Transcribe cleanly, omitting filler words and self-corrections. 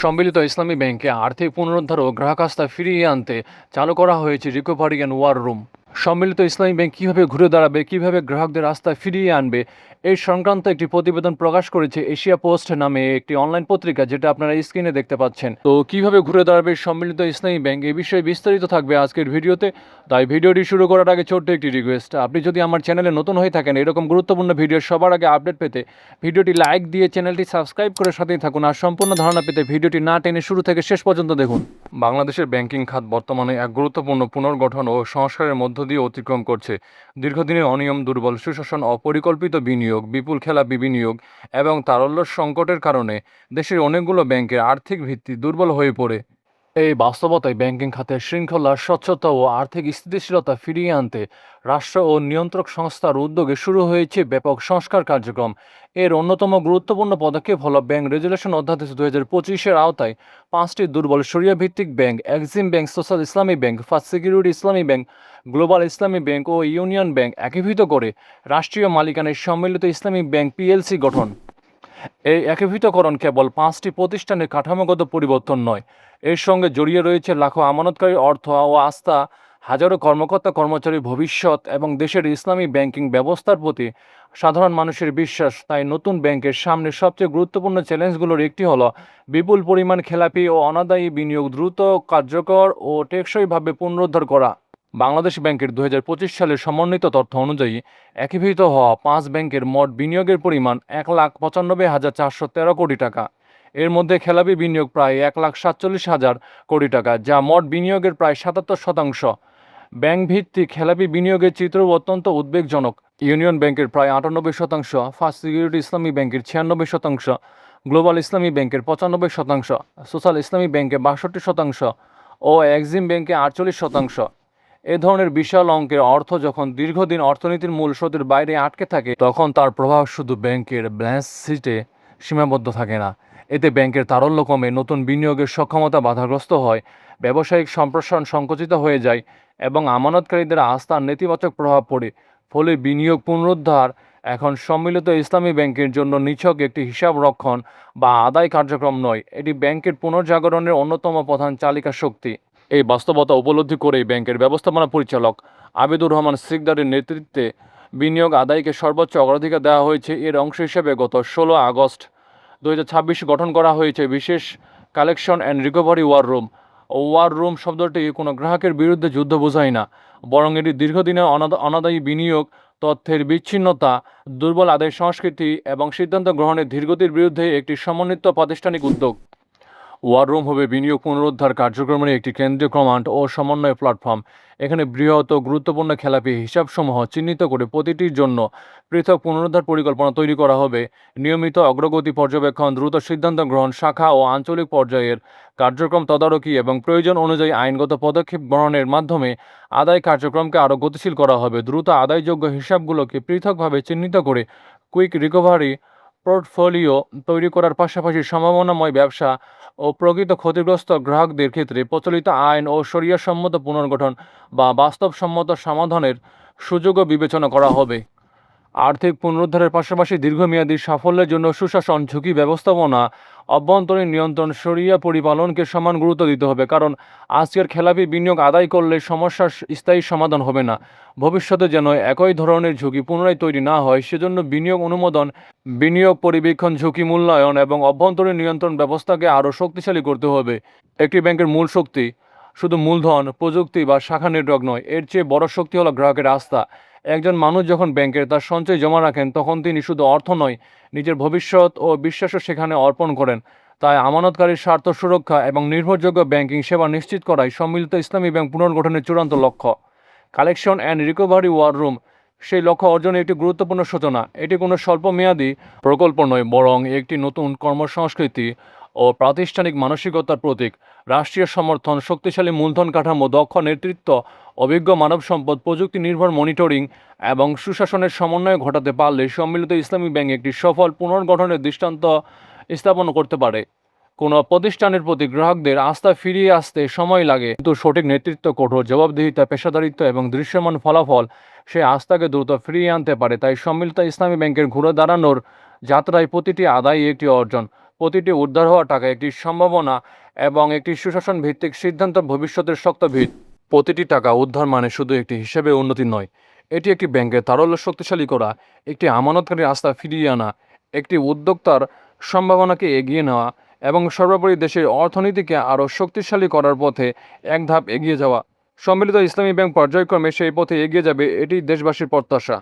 সম্মিলিত ইসলামী ব্যাংকে আর্থিক পুনরুদ্ধার ও গ্রাহক আস্থা ফিরিয়ে আনতে চালু করা হয়েছে রিকভারি অ্যান্ড ওয়ার রুম। সম্মিলিত ইসলামী ব্যাংক কীভাবে ঘুরে দাঁড়াবে, কীভাবে গ্রাহকদের আস্থা ফিরিয়ে আনবে, এই সংক্রান্ত একটি প্রতিবেদন প্রকাশ করেছে এশিয়া পোস্ট নামে একটি অনলাইন পত্রিকা, যেটা আপনারা স্ক্রিনে দেখতে পাচ্ছেন। তো কিভাবে ঘুরে দাঁড়াবে সম্মিলিত ইসলামী ব্যাংক, এই বিষয়ে বিস্তারিত থাকবে আজকের ভিডিওতে। তাই ভিডিওটি শুরু করার আগে ছোট্ট একটি রিকোয়েস্ট, আপনি যদি আমার চ্যানেলে নতুন হয়ে থাকেন এরকম গুরুত্বপূর্ণ ভিডিও সবার আগে আপডেট পেতে ভিডিওটি লাইক দিয়ে চ্যানেলটি সাবস্ক্রাইব করে সাথেই থাকুন। আর সম্পূর্ণ ধারণা পেতে ভিডিওটি না টেনে শুরু থেকে শেষ পর্যন্ত দেখুন। বাংলাদেশের ব্যাংকিং খাত বর্তমানে এক গুরুত্বপূর্ণ পুনর্গঠন ও সংস্কারের মধ্য দিয়ে অতিক্রম করছে। দীর্ঘদিনের অনিয়ম, দুর্বল সুশাসন, অপরিকল্পিত বিনিয়োগ, বিপুল খেলাপি বিনিয়োগ এবং তারল্য সংকটের কারণে দেশের অনেকগুলো ব্যাংকের আর্থিক ভিত্তি দুর্বল হয়ে পড়ে। এই বাস্তবতায় ব্যাংকিং খাতের শৃঙ্খলা, স্বচ্ছতা ও আর্থিক স্থিতিশীলতা ফিরিয়ে আনতে রাষ্ট্র ও নিয়ন্ত্রক সংস্থার উদ্যোগে শুরু হয়েছে ব্যাপক সংস্কার কার্যক্রম। এর অন্যতম গুরুত্বপূর্ণ পদক্ষেপ হল ব্যাংক রেজুলেশন অধ্যাদেশ 2025-এর আওতায় 5টি দুর্বল শরিয়া ভিত্তিক ব্যাংক, এক্সিম ব্যাংক, সোশ্যাল ইসলামী ব্যাংক, ফার্স্ট সিকিউরিটি ইসলামী ব্যাংক, গ্লোবাল ইসলামী ব্যাংক ও ইউনিয়ন ব্যাংক একীভূত করে রাষ্ট্রীয় মালিকানায় সম্মিলিত ইসলামী ব্যাংক পিএলসি গঠন। এই একীভূতকরণ কেবল 5টি প্রতিষ্ঠানের কাঠামোগত পরিবর্তন নয়, এর সঙ্গে জড়িয়ে রয়েছে লাখো আমানতকারীর অর্থ ও আস্থা, হাজারো কর্মকর্তা কর্মচারীর ভবিষ্যৎ এবং দেশের ইসলামী ব্যাংকিং ব্যবস্থার প্রতি সাধারণ মানুষের বিশ্বাস। তাই নতুন ব্যাংকের সামনে সবচেয়ে গুরুত্বপূর্ণ চ্যালেঞ্জগুলোর একটি হলো বিপুল পরিমাণ খেলাপি ও অনাদায়ী বিনিয়োগ দ্রুত, কার্যকর ও টেকসইভাবে পুনরুদ্ধার করা। বাংলাদেশ ব্যাংকের 2025 সালের সমন্বিত তথ্য অনুযায়ী একীভূত হওয়া 5 ব্যাংকের মোট বিনিয়োগের পরিমাণ 1,95,413 কোটি টাকা। এর মধ্যে খেলাপি বিনিয়োগ প্রায় 1,47,000 কোটি টাকা, যা মোট বিনিয়োগের প্রায় 77%। ব্যাংক ভিত্তিক খেলাপি বিনিয়োগের চিত্র অত্যন্ত উদ্বেগজনক। ইউনিয়ন ব্যাংকের প্রায় 98%, ফার্স্ট সিকিউরিটি ইসলামী ব্যাংকের 96%, গ্লোবাল ইসলামী ব্যাংকের 95%, সোশ্যাল ইসলামী ব্যাংকে 62% ও এক্সিম ব্যাংকে 48%। এ ধরনের বিশাল অঙ্কের অর্থ যখন দীর্ঘদিন অর্থনীতির মূল স্রোতের বাইরে আটকে থাকে, তখন তার প্রভাব শুধু ব্যাংকের ব্যালেন্স শিটে সীমাবদ্ধ থাকে না। এতে ব্যাংকের তারল্য কমে, নতুন বিনিয়োগের সক্ষমতা বাধাগ্রস্ত হয়, ব্যবসায়িক সম্প্রসারণ সংকুচিত হয়ে যায় এবং আমানতকারীদের আস্থার নেতিবাচক প্রভাব পড়ে। ফলে বিনিয়োগ পুনরুদ্ধার এখন সম্মিলিত ইসলামী ব্যাংকের জন্য নিছক একটি হিসাব রক্ষণ বা আদায় কার্যক্রম নয়, এটি ব্যাংকের পুনর্জাগরণের অন্যতম প্রধান চালিকা শক্তি। এই বাস্তবতা উপলব্ধি করেই ব্যাংকের ব্যবস্থাপনা পরিচালক আবিদুর রহমান সিকদারের নেতৃত্বে বিনিয়োগ আদায়কে সর্বোচ্চ অগ্রাধিকার দেওয়া হয়েছে। এর অংশ হিসেবে গত 16 আগস্ট 2026 গঠন করা হয়েছে বিশেষ collection and recovery war room. War room শব্দটি কোনো গ্রাহকের বিরুদ্ধে যুদ্ধ বোঝায় না, বরং এটি দীর্ঘদিনের অনাদায়ী বিনিয়োগ, তথ্যের বিচ্ছিন্নতা, দুর্বল আদায় সংস্কৃতি এবং সিদ্ধান্ত গ্রহণের ধীরগতির বিরুদ্ধে একটি সমন্বিত প্রাতিষ্ঠানিক উদ্যোগ। ওয়ার রুম হবে বিনিয়োগ পুনরুদ্ধার কার্যক্রমের একটি কেন্দ্রীয় কমান্ড ও সমন্বয় প্ল্যাটফর্ম। এখানে বৃহৎ ও গুরুত্বপূর্ণ খেলাপি হিসাবসমূহ চিহ্নিত করে প্রতিটির জন্য পৃথক পুনরুদ্ধার পরিকল্পনা তৈরি করা হবে। নিয়মিত অগ্রগতি পর্যবেক্ষণ, দ্রুত সিদ্ধান্ত গ্রহণ, শাখা ও আঞ্চলিক পর্যায়ের কার্যক্রম তদারকি এবং প্রয়োজন অনুযায়ী আইনগত পদক্ষেপ গ্রহণের মাধ্যমে আদায় কার্যক্রমকে আরও গতিশীল করা হবে। দ্রুত আদায়যোগ্য হিসাবগুলোকে পৃথকভাবে চিহ্নিত করে কুইক রিকভারি পোর্টফোলিও তৈরি করার পাশাপাশি সম্ভাবনাময় ব্যবসা ও প্রকৃত ক্ষতিগ্রস্ত গ্রাহকদের ক্ষেত্রে প্রচলিত আইন ও শরিয়াসম্মত পুনর্গঠন বা বাস্তবসম্মত সমাধানের সুযোগও বিবেচনা করা হবে। আর্থিক পুনরুদ্ধারের পাশাপাশি দীর্ঘমেয়াদী সাফল্যের জন্য সুশাসন, ঝুঁকি ব্যবস্থাপনা, অভ্যন্তরীণ নিয়ন্ত্রণ, শরিয়া পরিপালনকে সমান গুরুত্ব দিতে হবে। কারণ আজকের খেলাপি বিনিয়োগ আদায় করলে সমস্যার স্থায়ী সমাধান হবে না। ভবিষ্যতে যেন একই ধরনের ঝুঁকি পুনরায় তৈরি না হয়, সেজন্য বিনিয়োগ অনুমোদন, বিনিয়োগ পরিবীক্ষণ, ঝুঁকি মূল্যায়ন এবং অভ্যন্তরীণ নিয়ন্ত্রণ ব্যবস্থাকে আরও শক্তিশালী করতে হবে। একটি ব্যাংকের মূল শক্তি শুধু মূলধন, প্রযুক্তি বা শাখা নেটওয়ার্ক নয়, এর চেয়ে বড় শক্তি হলো গ্রাহকের আস্থা। একজন মানুষ যখন ব্যাংকে তার সঞ্চয় জমা রাখেন, তখন তিনি শুধু অর্থ নয়, নিজের ভবিষ্যৎ ও বিশ্বাসও সেখানে অর্পণ করেন। তাই আমানতকারীর স্বার্থ সুরক্ষা এবং নির্ভরযোগ্য ব্যাংকিং সেবা নিশ্চিত করাই সম্মিলিত ইসলামী ব্যাংক পুনর্গঠনের চূড়ান্ত লক্ষ্য। Collection and recovery war room সেই লক্ষ্য অর্জনের একটি গুরুত্বপূর্ণ সূচনা। এটি কোনো স্বল্পমেয়াদী প্রকল্প নয়, বরং একটি নতুন কর্মসংস্কৃতি ও প্রাতিষ্ঠানিক মানসিকতার প্রতীক। রাষ্ট্রীয় সমর্থন, শক্তিশালী মূলধন কাঠামো, দক্ষ নেতৃত্ব, অভিজ্ঞ মানব সম্পদ, প্রযুক্তি নির্ভর মনিটরিং এবং সুশাসনের সমন্বয় ঘটাতে পারলে সম্মিলিত ইসলামী ব্যাংক একটি সফল পুনর্গঠনের দৃষ্টান্ত স্থাপন করতে পারে। কোনো প্রতিষ্ঠানের প্রতি গ্রাহকদের আস্থা ফিরিয়ে আসতে সময় লাগে, কিন্তু সঠিক নেতৃত্ব, কঠোর জবাবদিহিতা, পেশাদারিত্ব এবং দৃশ্যমান ফলাফল সেই আস্থাকে দ্রুত ফিরিয়ে আনতে পারে। তাই সম্মিলিত ইসলামী ব্যাংকের ঘুরে দাঁড়ানোর যাত্রায় প্রতিটি আদায় একটি অর্জন, প্রতিটি উদ্ধার হওয়া টাকা একটি সম্ভাবনা এবং একটি সুশাসন ভিত্তিক সিদ্ধান্ত ভবিষ্যতের শক্ত ভিত। প্রতিটি টাকা উদ্ধার মানে শুধু একটি হিসেবে উন্নতি নয়, এটি একটি ব্যাংকের তারল্য শক্তিশালী করা, একটি আমানতকারী আস্থা ফিরিয়ে আনা, একটি উদ্যোক্তার সম্ভাবনাকে এগিয়ে নেওয়া এবং সর্বোপরি দেশের অর্থনীতিকে আরও শক্তিশালী করার পথে এক ধাপ এগিয়ে যাওয়া। সম্মিলিত ইসলামী ব্যাংক পর্যায়ক্রমে সেই পথে এগিয়ে যাবে, এটি দেশবাসীর প্রত্যাশা।